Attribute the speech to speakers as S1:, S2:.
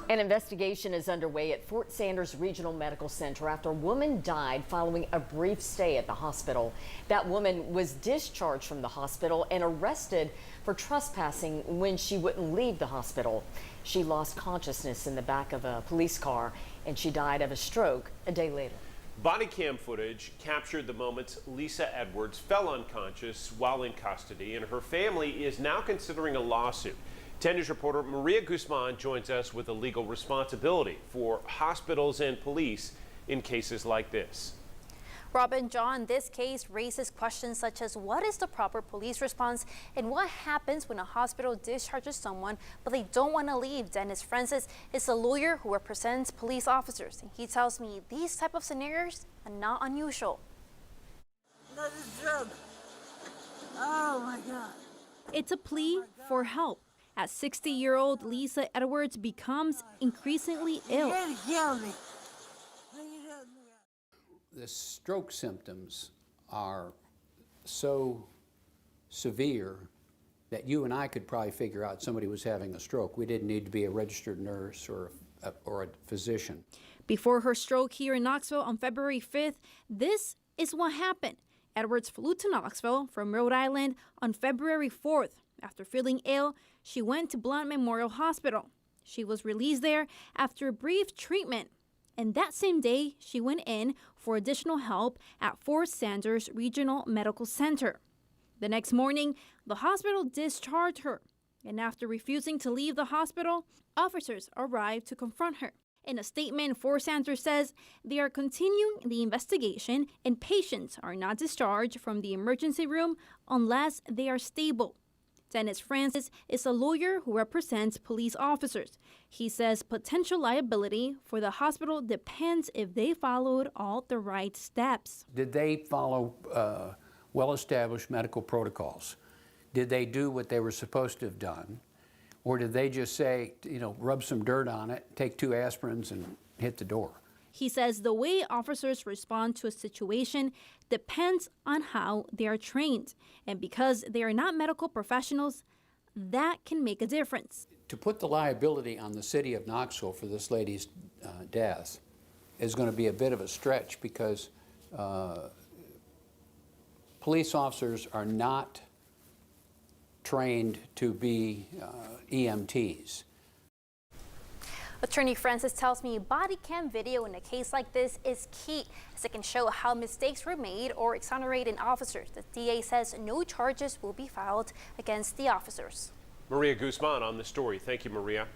S1: An investigation is underway at Fort Sanders Regional Medical Center after a woman died following a brief stay at the hospital. That woman was discharged from the hospital and arrested for trespassing when she wouldn't leave the hospital. She lost consciousness in the back of a police car and she died of a stroke a day later.
S2: Body cam footage captured the moments Lisa Edwards fell unconscious while in custody, and her family is now considering a lawsuit. 10 News reporter Maria Guzman joins us with a legal responsibility for hospitals and police in cases like this.
S3: Robin, John, this case raises questions such as what is the proper police response and what happens when a hospital discharges someone but they don't want to leave. Dennis Francis is a lawyer who represents police officers, and he tells me these type of scenarios are not unusual.
S4: Another drug. Oh my God.
S5: It's a plea for help as 60-year-old Lisa Edwards becomes increasingly ill.
S4: You're gonna kill me.
S6: The stroke symptoms are so severe that you and I could probably figure out somebody was having a stroke. We didn't need to be a registered nurse or a physician.
S5: Before her stroke here in Knoxville on February 5th, this is what happened. Edwards flew to Knoxville from Rhode Island on February 4th. After feeling ill, she went to Blount Memorial Hospital. She was released there after a brief treatment. And that same day, she went in for additional help at Fort Sanders Regional Medical Center. The next morning, the hospital discharged her. And after refusing to leave the hospital, officers arrived to confront her. In a statement, Fort Sanders says they are continuing the investigation and patients are not discharged from the emergency room unless they are stable. Dennis Francis is a lawyer who represents police officers. He says potential liability for the hospital depends if they followed all the right steps.
S6: Did they follow well-established medical protocols? Did they do what they were supposed to have done? Or did they just say, rub some dirt on it, take 2 aspirins and hit the door?
S5: He says the way officers respond to a situation depends on how they are trained. And because they are not medical professionals, that can make a difference.
S6: To put the liability on the city of Knoxville for this lady's death is going to be a bit of a stretch because police officers are not trained to be EMTs.
S3: Attorney Francis tells me body cam video in a case like this is key as it can show how mistakes were made or exonerate an officer. The DA says no charges will be filed against the officers.
S2: Maria Guzman on the story. Thank you, Maria.